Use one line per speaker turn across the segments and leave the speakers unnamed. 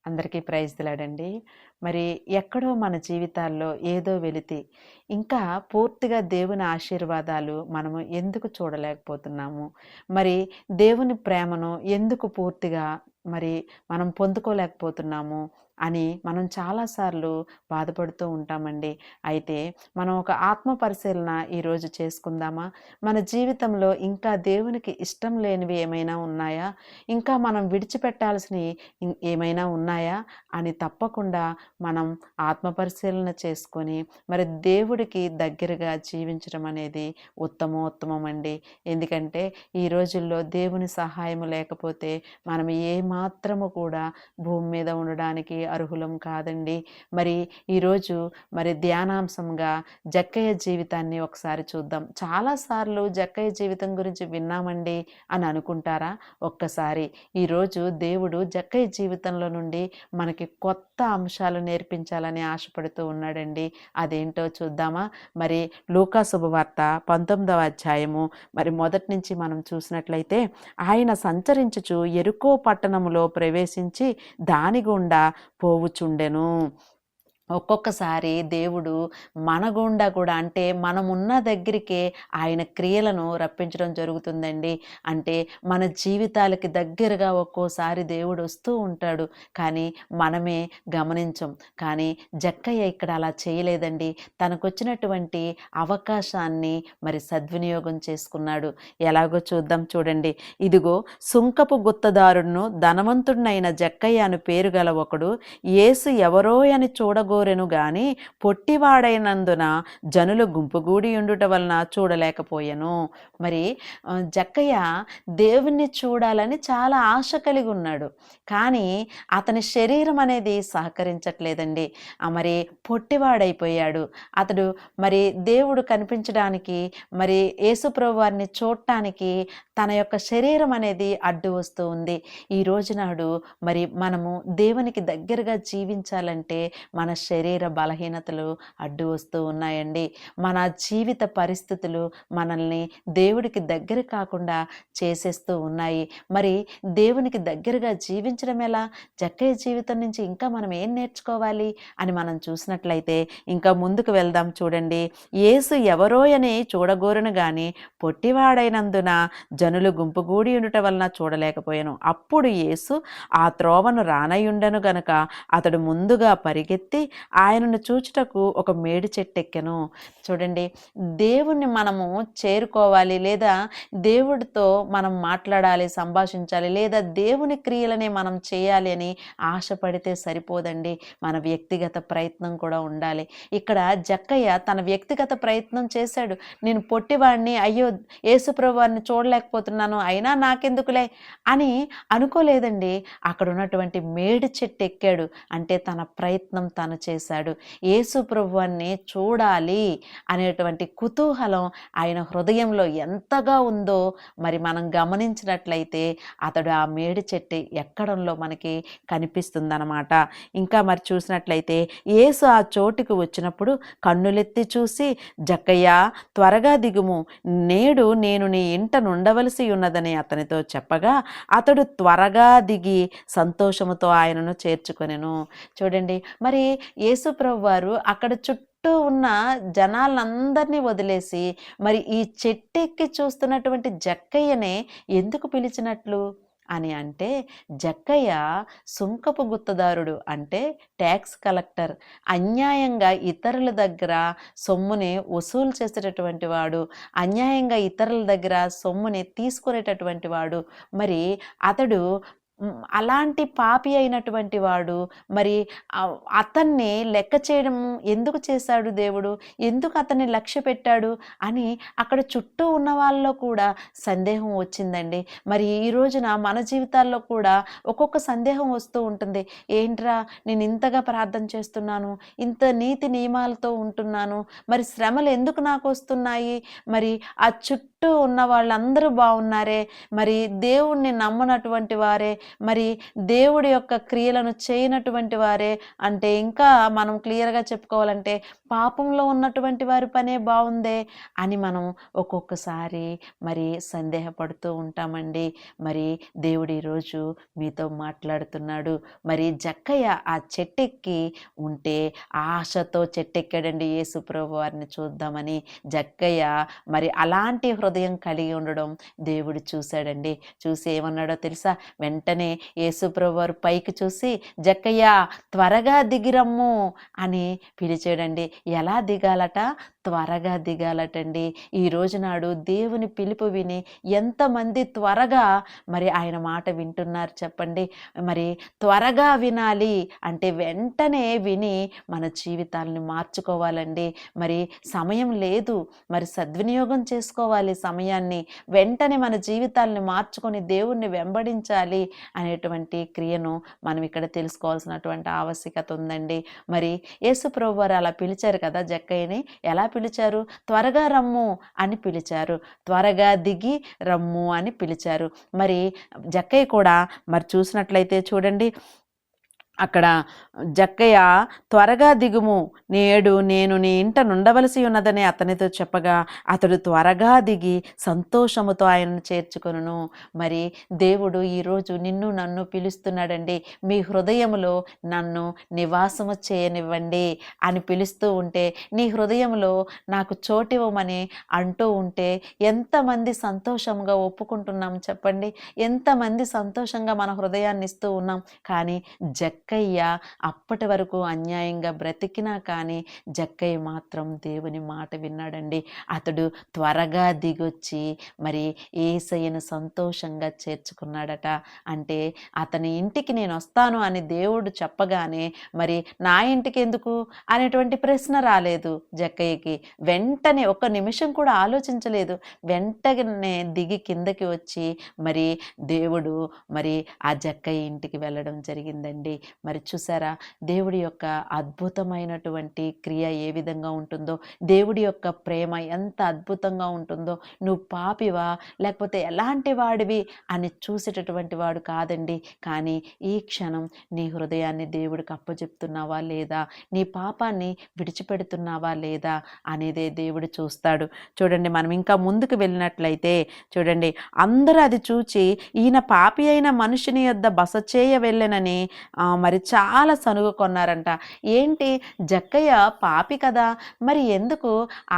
అందరికీ ప్రైజ్ దిలాడండి. మరి ఎక్కడో మన జీవితాల్లో ఏదో వెలితి ఇంకా పూర్తిగా దేవుని ఆశీర్వాదాలు మనము ఎందుకు చూడలేకపోతున్నాము? మరి దేవుని ప్రేమను ఎందుకు పూర్తిగా మరి మనం పొందుకోలేకపోతున్నాము అని మనం చాలాసార్లు బాధపడుతూ ఉంటామండి. అయితే మనం ఒక ఆత్మ పరిశీలన ఈరోజు చేసుకుందామా? మన జీవితంలో ఇంకా దేవునికి ఇష్టం లేనివి ఏమైనా ఉన్నాయా? ఇంకా మనం విడిచిపెట్టాల్సినవి ఏమైనా ఉన్నాయా అని తప్పకుండా మనం ఆత్మపరిశీలన చేసుకొని మరి దేవుడికి దగ్గరగా జీవించడం అనేది ఉత్తమోత్తమం అండి. ఎందుకంటే ఈ రోజుల్లో దేవుని సహాయం లేకపోతే మనం ఏ మాత్రము కూడా భూమి మీద ఉండడానికి అర్హులం కాదండి. మరి ఈరోజు మరి ధ్యానాంశంగా జక్కయ్య జీవితాన్ని ఒకసారి చూద్దాం. చాలాసార్లు జక్కయ్య జీవితం గురించి విన్నామండి అని అనుకుంటారా? ఒక్కసారి ఈరోజు దేవుడు జక్కయ్య జీవితంలో నుండి మనకి కొత్త అంశాలు నేర్పించాలని ఆశపడుతూ ఉన్నాడండి. అదేంటో చూద్దామా? మరి లూకా శుభవార్త 19వ అధ్యాయము మరి మొదటి నుంచి మనం చూసినట్లయితే, ఆయన సంచరించుచు యెరికో పట్టణములో ప్రవేశించి దాని గుండా పోవుచుండెను. ఒక్కొక్కసారి దేవుడు మన గుండా కూడా అంటే మనమున్న దగ్గరికే ఆయన క్రియలను రప్పించడం జరుగుతుందండి. అంటే మన జీవితాలకి దగ్గరగా ఒక్కోసారి దేవుడు వస్తూ ఉంటాడు, కానీ మనమే గమనించం. కానీ జక్కయ్య ఇక్కడ అలా చేయలేదండి. తనకొచ్చినటువంటి అవకాశాన్ని మరి సద్వినియోగం చేసుకున్నాడు. ఎలాగో చూద్దాం చూడండి. ఇదిగో సుంకపు గుత్తదారుడును ధనవంతుడినైన జక్కయ్య అని పేరు గల ఒకడు యేసు ఎవరో అని చూడగోరెను గాని పొట్టివాడైనందున జనులు గుంపుగూడి ఉండుట వలన చూడలేకపోయాను. మరి జక్కయ్య దేవుణ్ణి చూడాలని చాలా ఆశ కలిగి ఉన్నాడు, కానీ అతని శరీరం అనేది సహకరించట్లేదండి. మరి పొట్టివాడైపోయాడు అతడు. మరి దేవుడు కనిపించడానికి మరి యేసుప్రభు వారిని చూడటానికి తన యొక్క శరీరం అనేది అడ్డు వస్తూ ఉంది. ఈ రోజునాడు మరి మనము దేవునికి దగ్గరగా జీవించాలంటే మన శరీర బలహీనతలు అడ్డు వస్తూ ఉన్నాయండి. మన జీవిత పరిస్థితులు మనల్ని దేవుడికి దగ్గర కాకుండా చేసేస్తూ ఉన్నాయి. మరి దేవునికి దగ్గరగా జీవించడం ఎలా? జక్కయ్య జీవితం నుంచి ఇంకా మనం ఏం నేర్చుకోవాలి అని మనం చూసినట్లయితే ఇంకా ముందుకు వెళ్దాం చూడండి. యేసు ఎవరో అని చూడగోరును గాని పొట్టివాడైనందున జనులు గుంపుగూడి ఉండుట వలన చూడలేకపోయాను. అప్పుడు యేసు ఆ త్రోవను రానయుండెను గనుక అతడు ముందుగా పరిగెత్తి ఆయనను చూచుటకు ఒక మేడి చెట్టెక్కెను. చూడండి, దేవుణ్ణి మనము చేరుకోవాలి, లేదా దేవుడితో మనం మాట్లాడాలి, సంభాషించాలి, లేదా దేవుని క్రియలని మనం చేయాలి అని ఆశపడితే సరిపోదండి. మన వ్యక్తిగత ప్రయత్నం కూడా ఉండాలి. ఇక్కడ జక్కయ్య తన వ్యక్తిగత ప్రయత్నం చేశాడు. నేను పొట్టివాడిని, అయ్యో యేసుప్రభు వారిని చూడలేకపోతున్నాను, అయినా నాకెందుకులే అని అనుకోలేదండి. అక్కడ ఉన్నటువంటి మేడి చెట్టు ఎక్కాడు. అంటే తన ప్రయత్నం తను చేశాడు. యేసు ప్రభువుని చూడాలి అనేటువంటి కుతూహలం ఆయన హృదయంలో ఎంతగా ఉందో మరి మనం గమనించినట్లయితే అతడు ఆ మేడి చెట్టు ఎక్కడంలో మనకి కనిపిస్తుందన్నమాట. ఇంకా మరి చూసినట్లయితే యేసు ఆ చోటుకు వచ్చినప్పుడు కన్నులెత్తి చూసి, జక్కయ్య త్వరగా దిగుము, నేడు నేను నీ ఇంట నుండవలసి ఉన్నదని అతనితో చెప్పగా అతడు త్వరగా దిగి సంతోషముతో ఆయనను చేర్చుకొనెను. చూడండి, మరి యేసుప్రభు వారు అక్కడ చుట్టూ ఉన్న జనాలందరినీ వదిలేసి మరి ఈ చెట్టెక్కి చూస్తున్నటువంటి జక్కయ్యనే ఎందుకు పిలిచినట్లు అని అంటే, జక్కయ్య సుంకపు గుత్తదారుడు, అంటే ట్యాక్స్ కలెక్టర్. అన్యాయంగా ఇతరుల దగ్గర సొమ్ముని వసూలు చేసేటటువంటి వాడు, అన్యాయంగా ఇతరుల దగ్గర సొమ్ముని తీసుకునేటటువంటి వాడు. మరి అతడు అలాంటి పాపి అయినటువంటి వాడు. మరి అతన్ని లెక్క చేయడం ఎందుకు చేశాడు దేవుడు? ఎందుకు అతన్ని లక్ష్య పెట్టాడు అని అక్కడ చుట్టూ ఉన్న వాళ్ళలో కూడా సందేహం వచ్చిందండి. మరి ఈ రోజున మన జీవితాల్లో కూడా ఒక్కొక్క సందేహం వస్తూ ఉంటుంది. ఏంట్రా, నేను ఇంతగా ప్రార్థన చేస్తున్నాను, ఇంత నీతి నియమాలతో ఉంటున్నాను, మరి శ్రమలు ఎందుకు నాకు వస్తున్నాయి? మరి ఆ చుట్టూ ఉన్న వాళ్ళందరూ బాగున్నారే, మరి దేవుణ్ణి నమ్మనటువంటి వారే, మరి దేవుడి యొక్క క్రియలను చేయనటువంటి వారే, అంటే ఇంకా మనం క్లియర్గా చెప్పుకోవాలంటే పాపంలో ఉన్నటువంటి వారి పనే బాగుందే అని మనం ఒక్కొక్కసారి మరి సందేహపడుతూ ఉంటామండి. మరి దేవుడు ఈరోజు మీతో మాట్లాడుతున్నాడు. మరి జక్కయ్య ఆ చెట్టెక్కి ఉంటే ఆశతో చెట్టెక్కాడండి యేసు ప్రభు వారిని చూద్దామని. జక్కయ్య మరి అలాంటి హృదయం కలిగి ఉండడం దేవుడు చూశాడండి. చూసి ఏమన్నాడో తెలుసా? వెంటనే యేసు ప్రభు వారు పైకి చూసి, జక్కయ్య త్వరగా దిగిరమ్ము అని పిలిచాడండి. ఎలా దిగాలట? త్వరగా దిగాలటండి. ఈ రోజు నాడు దేవుని పిలుపు విని ఎంతమంది త్వరగా మరి ఆయన మాట వింటున్నారు చెప్పండి. మరి త్వరగా వినాలి అంటే వెంటనే విని మన జీవితాలను మార్చుకోవాలండి. మరి సమయం లేదు, మరి సద్వినియోగం చేసుకోవాలి సమయాన్ని. వెంటనే మన జీవితాలను మార్చుకొని దేవుణ్ణి వెంబడించాలి అనేటువంటి క్రియను మనం ఇక్కడ తెలుసుకోవాల్సినటువంటి ఆవశ్యకత ఉందండి. మరి యేసు ప్రభువు వారు అలా పిలిచారు కదా జక్కయ్యని. ఎలా పిలిచారు? త్వరగా రమ్ము అని పిలిచారు. త్వరగా దిగి రమ్ము అని పిలిచారు. మరి జక్కయ్య కూడా మరి చూసినట్లయితే చూడండి, అక్కడ జక్కయ్య త్వరగా దిగుము, నేడు నేను నీ ఇంట నుండవలసి ఉన్నదని అతనితో చెప్పగా అతడు త్వరగా దిగి సంతోషముతో ఆయనను చేర్చుకొనును. మరి దేవుడు ఈరోజు నిన్ను నన్ను పిలుస్తున్నాడండి. మీ హృదయములో నన్ను నివాసము చేయనివ్వండి అని పిలుస్తూ ఉంటే, నీ హృదయంలో నాకు చోటివ్వమని అంటూ ఉంటే ఎంతమంది సంతోషంగా ఒప్పుకుంటున్నాం చెప్పండి? ఎంతమంది సంతోషంగా మన హృదయాన్ని ఇస్తూ ఉన్నాం. కానీ జక్కయ్య అప్పటి వరకు అన్యాయంగా బ్రతికినా కానీ జక్కయ్య మాత్రం దేవుని మాట విన్నాడండి. అతడు త్వరగా దిగొచ్చి మరి యేసయ్యను సంతోషంగా చేర్చుకున్నాడట. అంటే అతని ఇంటికి నేను వస్తాను అని దేవుడు చెప్పగానే మరి నా ఇంటికి ఎందుకు అనేటువంటి ప్రశ్న రాలేదు జక్కయ్యకి. వెంటనే ఒక్క నిమిషం కూడా ఆలోచించలేదు. వెంటనే దిగి కిందకి వచ్చి మరి దేవుడు మరి ఆ జక్కయ్య ఇంటికి వెళ్ళడం జరిగిందండి. మరి చూసారా, దేవుడి యొక్క అద్భుతమైనటువంటి క్రియ ఏ విధంగా ఉంటుందో, దేవుడి యొక్క ప్రేమ ఎంత అద్భుతంగా ఉంటుందో. నువ్వు పాపివా లేకపోతే ఎలాంటి వాడివి అని చూసేటటువంటి వాడు కాదండి. కానీ ఈ క్షణం నీ హృదయాన్ని దేవుడికి అప్పచెప్తున్నావా లేదా, నీ పాపాన్ని విడిచిపెడుతున్నావా లేదా అనేదే దేవుడు చూస్తాడు. చూడండి, మనం ఇంకా ముందుకు వెళ్ళినట్లయితే చూడండి, అందరూ అది చూచి ఈయన పాపి అయిన మనుషుని యొద్ద బస చేయ వెళ్ళనని మరి చాలా సనుగు కొన్నారంట. ఏంటి, జక్కయ్య పాపి కదా, మరి ఎందుకు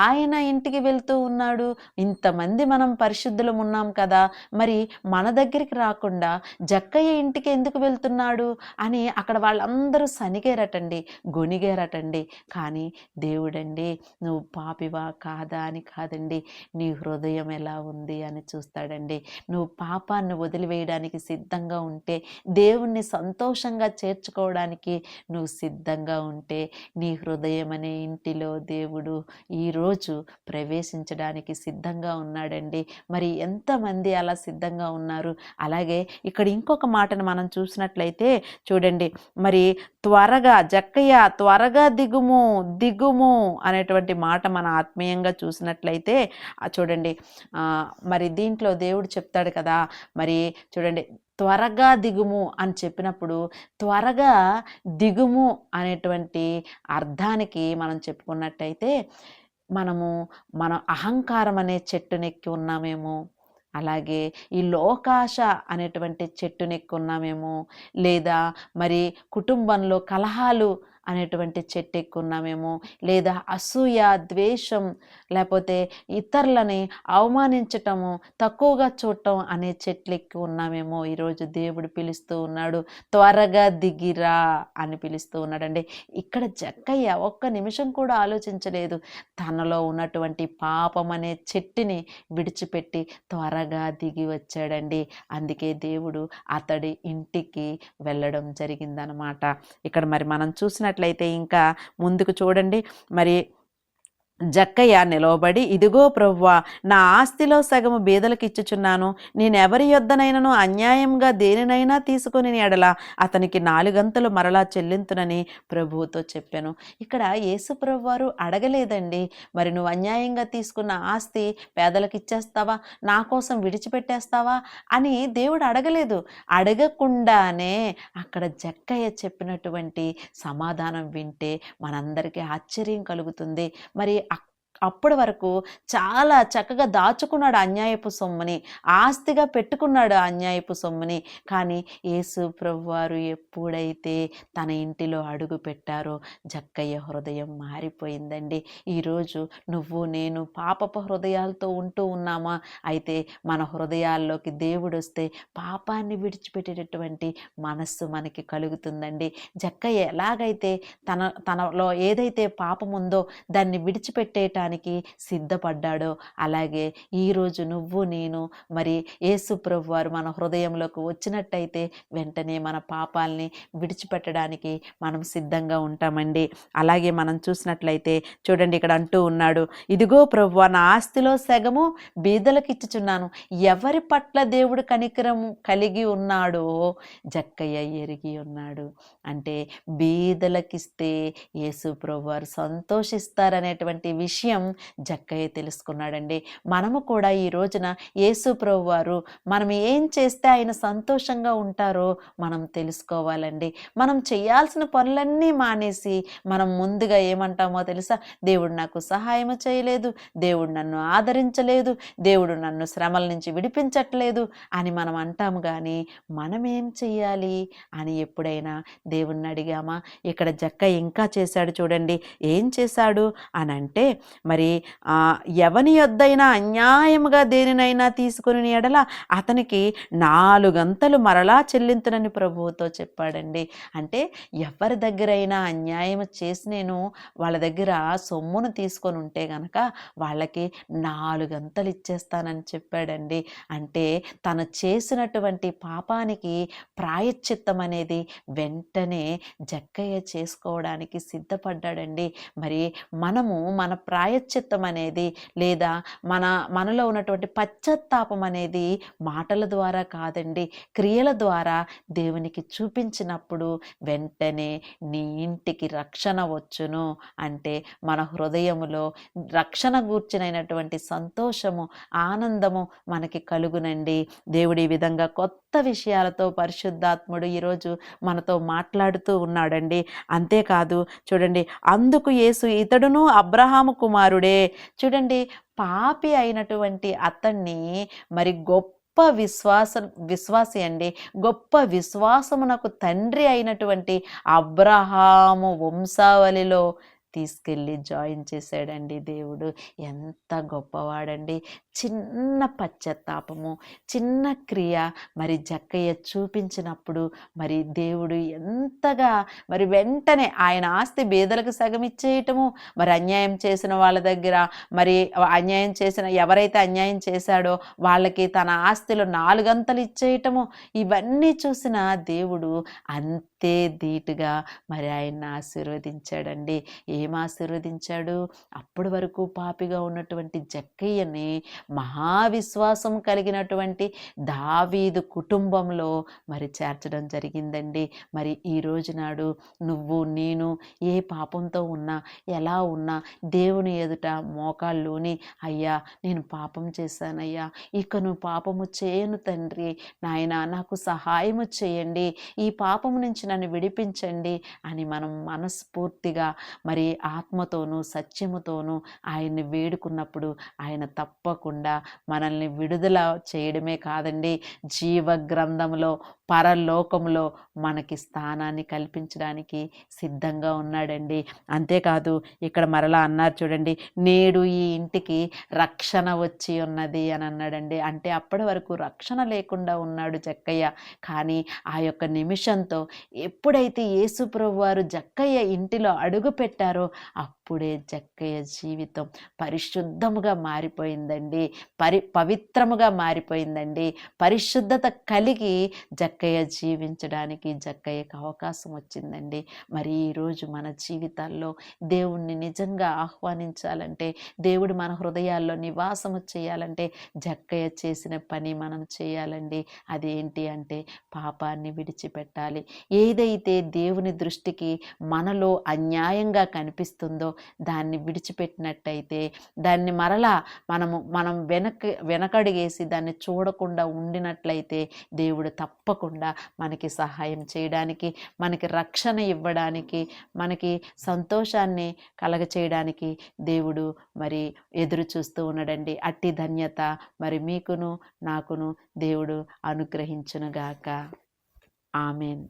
ఆయన ఇంటికి వెళ్తూ ఉన్నాడు? ఇంతమంది మనం పరిశుద్ధులం ఉన్నాం కదా, మరి మన దగ్గరికి రాకుండా జక్కయ్య ఇంటికి ఎందుకు వెళ్తున్నాడు అని అక్కడ వాళ్ళందరూ సనిగేరటండి, గొనిగేరటండి. కానీ దేవుడండి నువ్వు పాపివా కాదా అని కాదండి, నీ హృదయం ఎలా ఉంది అని చూస్తాడండి. నువ్వు పాపాన్ని వదిలివేయడానికి సిద్ధంగా ఉంటే, దేవుణ్ణి సంతోషంగా చేర్చుకోవడానికి నువ్వు సిద్ధంగా ఉంటే, నీ హృదయం అనే ఇంటిలో దేవుడు ఈరోజు ప్రవేశించడానికి సిద్ధంగా ఉన్నాడండి. మరి ఎంతమంది అలా సిద్ధంగా ఉన్నారు? అలాగే ఇక్కడ ఇంకొక మాటను మనం చూసినట్లయితే చూడండి, మరి త్వరగా జక్కయ్య త్వరగా దిగుము దిగుము అనేటువంటి మాట మన ఆత్మీయంగా చూసినట్లయితే చూడండి, మరి దీంట్లో దేవుడు చెప్తాడు కదా, మరి చూడండి, త్వరగా దిగుము అని చెప్పినప్పుడు త్వరగా దిగుము అనేటువంటి అర్థానికి మనం చెప్పుకున్నట్టయితే, మన అహంకారం అనే చెట్టునెక్కి ఉన్నామేమో, అలాగే ఈ లోకాశ అనేటువంటి చెట్టునెక్కి ఉన్నామేమో, లేదా మరి కుటుంబంలో కలహాలు అనేటువంటి చెట్టు ఎక్కున్నామేమో, లేదా అసూయ, ద్వేషం, లేకపోతే ఇతరులని అవమానించటము, తక్కువగా చూడటం అనే చెట్లు ఎక్కువ ఉన్నామేమో. ఈరోజు దేవుడు పిలుస్తూ ఉన్నాడు, త్వరగా దిగిరా అని పిలుస్తూ ఉన్నాడండి. ఇక్కడ జక్కయ్య ఒక్క నిమిషం కూడా ఆలోచించలేదు. తనలో ఉన్నటువంటి పాపం అనే చెట్టుని విడిచిపెట్టి త్వరగా దిగి వచ్చాడండి. అందుకే దేవుడు అతడి ఇంటికి వెళ్ళడం జరిగిందనమాట. ఇక్కడ మరి మనం చూసినట్లయితే ఇంకా ముందుకు చూడండి, మరి జక్కయ్య నిలవబడి, ఇదిగో ప్రభువా, నా ఆస్తిలో సగము బీదలకిచ్చుచున్నాను. నేనెవరి యొద్దనైనను అన్యాయంగా దేనినైనా తీసుకొని ఎడల అతనికి 4 మరలా చెల్లింతునని ప్రభువుతో చెప్పాను. ఇక్కడ యేసు ప్రభువారు అడగలేదండి, మరి నువ్వు అన్యాయంగా తీసుకున్న ఆస్తి పేదలకు ఇచ్చేస్తావా, నా కోసం విడిచిపెట్టేస్తావా అని దేవుడు అడగలేదు. అడగకుండానే అక్కడ జక్కయ్య చెప్పినటువంటి సమాధానం వింటే మనందరికీ ఆశ్చర్యం కలుగుతుంది. మరి అప్పటి వరకు చాలా చక్కగా దాచుకున్నాడు అన్యాయపు సొమ్ముని, ఆస్తిగా పెట్టుకున్నాడు అన్యాయపు సొమ్ముని. కానీ యేసు ప్రభువారు ఎప్పుడైతే తన ఇంటిలో అడుగు పెట్టారో జక్కయ్య హృదయం మారిపోయిందండి. ఈరోజు నువ్వు నేను పాపపు హృదయాలతో ఉంటూ ఉన్నామా? అయితే మన హృదయాల్లోకి దేవుడు వస్తే పాపాన్ని విడిచిపెట్టేటటువంటి మనస్సు మనకి కలుగుతుందండి. జక్కయ్య ఎలాగైతే తనలో ఏదైతే పాపం ఉందో దాన్ని విడిచిపెట్టేయటానికి సిద్ధపడ్డాడో, అలాగే ఈరోజు నువ్వు నేను మరి యేసు ప్రభువారు మన హృదయంలోకి వచ్చినట్టయితే వెంటనే మన పాపాలని విడిచిపెట్టడానికి మనం సిద్ధంగా ఉంటామండి. అలాగే మనం చూసినట్లయితే చూడండి, ఇక్కడ అంటూ ఉన్నాడు, ఇదిగో ప్రభువా, నా ఆస్తిలో సగము బీదలకు ఇచ్చుచున్నాను. ఎవరి పట్ల దేవుడు కనికరం కలిగి ఉన్నాడో జక్కయ్య ఎరిగి ఉన్నాడు. అంటే బీదలకిస్తే యేసు ప్రభువారు సంతోషిస్తారనేటువంటి విషయం జక్కయ్య తెలుసుకున్నాడండి. మనము కూడా ఈ రోజున యేసు ప్రభువారు మనం ఏం చేస్తే ఆయన సంతోషంగా ఉంటారో మనం తెలుసుకోవాలండి. మనం చేయాల్సిన పనులన్నీ మానేసి మనం ముందుగా ఏమంటామో తెలుసా? దేవుడు నాకు సహాయం చేయలేదు, దేవుడు నన్ను ఆదరించలేదు, దేవుడు నన్ను శ్రమల నుంచి విడిపించట్లేదు అని మనం అంటాము. కానీ మనం ఏం చెయ్యాలి అని ఎప్పుడైనా దేవుణ్ణి అడిగామా? ఇక్కడ జక్కయ్య ఇంకా చేశాడు చూడండి. ఏం చేశాడు అని అంటే, మరి ఎవని యొద్దైనా అన్యాయముగా దేనినైనా తీసుకుని ఎడల అతనికి 4 మరలా చెల్లింతునని ప్రభువుతో చెప్పాడండి. అంటే ఎవరి దగ్గరైనా అన్యాయం చేసి నేను వాళ్ళ దగ్గర సొమ్మును తీసుకొని ఉంటే గనక వాళ్ళకి 4 ఇచ్చేస్తానని చెప్పాడండి. అంటే తను చేసినటువంటి పాపానికి ప్రాయశ్చిత్తం అనేది వెంటనే జక్కయ్య చేసుకోవడానికి సిద్ధపడ్డాడండి. మరి మనము మన ప్రాయశ్చిత్తం అనేది లేదా మనలో ఉన్నటువంటి పశ్చాత్తాపం అనేది మాటల ద్వారా కాదండి, క్రియల ద్వారా దేవునికి చూపించినప్పుడు వెంటనే నీ ఇంటికి రక్షణ వచ్చును. అంటే మన హృదయములో రక్షణ గూర్చినటువంటి సంతోషము, ఆనందము మనకి కలుగునండి. దేవుడి ఈ విధంగా కొత్త విషయాలతో పరిశుద్ధాత్ముడు ఈరోజు మనతో మాట్లాడుతూ ఉన్నాడండి. అంతేకాదు చూడండి, అందుకు యేసు, ఇతడును అబ్రహాము కుమారుడే. చూడండి, పాపి అయినటువంటి అతన్ని మరి విశ్వాసి అండి, గొప్ప విశ్వాసమునకు తండ్రి అయినటువంటి అబ్రహాము వంశావళిలో తీసుకెళ్ళి జాయిన్ చేశాడండి దేవుడు. ఎంత గొప్పవాడండి. చిన్న పశ్చాత్తాపము, చిన్న క్రియ మరి జక్కయ్య చూపించినప్పుడు మరి దేవుడు ఎంతగా మరి వెంటనే ఆయన ఆస్తి బీదలకు సగం ఇచ్చేయటము, మరి అన్యాయం చేసిన వాళ్ళ దగ్గర మరి ఎవరైతే అన్యాయం చేశాడో వాళ్ళకి తన ఆస్తిలో 4 ఇచ్చేయటము, ఇవన్నీ చూసిన దేవుడు అంతే ధీటుగా మరి ఆయన్ని ఆశీర్వదించాడండి. ఏం ఆశీర్వదించాడు? అప్పటి వరకు పాపిగా ఉన్నటువంటి జక్కయ్యని మహావిశ్వాసం కలిగినటువంటి దావీదు కుటుంబంలో మరి చేర్చడం జరిగిందండి. మరి ఈ రోజు నాడు నువ్వు నేను ఏ పాపంతో ఉన్నా, ఎలా ఉన్నా దేవుని ఎదుట మోకాళ్ళుని, అయ్యా నేను పాపం చేశానయ్యా, ఇక నువ్వు పాపము చేయను తండ్రి, నాయన నాకు సహాయము చేయండి, ఈ పాపము నుంచి నన్ను విడిపించండి అని మనం మనస్ఫూర్తిగా మరి ఆత్మతోనూ సత్యముతోనూ ఆయన్ని వేడుకున్నప్పుడు ఆయన తప్పకుండా మనల్ని విడుదల చేయడమే కాదండి, జీవ గ్రంథంలో పరలోకంలో మనకి స్థానాన్ని కల్పించడానికి సిద్ధంగా ఉన్నాడండి. అంతేకాదు ఇక్కడ మరలా అన్నారు చూడండి, నేడు ఈ ఇంటికి రక్షణ వచ్చి ఉన్నది అని అన్నాడండి. అంటే అప్పటి వరకు రక్షణ లేకుండా ఉన్నాడు జక్కయ్య. కానీ ఆ యొక్క నిమిషంతో ఎప్పుడైతే యేసు ప్రభువారు జక్కయ్య ఇంటిలో అడుగు పెట్టారో అప్పుడే జక్కయ్య జీవితం పరిశుద్ధముగా మారిపోయిందండి. పవిత్రముగా మారిపోయిందండి. పరిశుద్ధత కలిగి జక్కయ్య జీవించడానికి జక్కయ్యకు అవకాశం వచ్చిందండి. మరి ఈరోజు మన జీవితాల్లో దేవుణ్ణి నిజంగా ఆహ్వానించాలంటే, దేవుడు మన హృదయాల్లో నివాసము చేయాలంటే జక్కయ్య చేసిన పని మనం చేయాలండి. అదేంటి అంటే పాపాన్ని విడిచిపెట్టాలి. ఏదైతే దేవుని దృష్టికి మనలో అన్యాయంగా కనిపిస్తుందో దాన్ని విడిచిపెట్టినట్టయితే, దాన్ని మరలా మనం వెనకడిగేసి దాన్ని చూడకుండా ఉండినట్లయితే దేవుడు తప్పకుండా మనకి సహాయం చేయడానికి, మనకి రక్షణ ఇవ్వడానికి, మనకి సంతోషాన్ని కలగచేయడానికి దేవుడు మరి ఎదురు చూస్తూ ఉన్నాడండి. అట్టి ధన్యత మరి మీకును నాకును దేవుడు అనుగ్రహించునుగాక. ఆమేన్.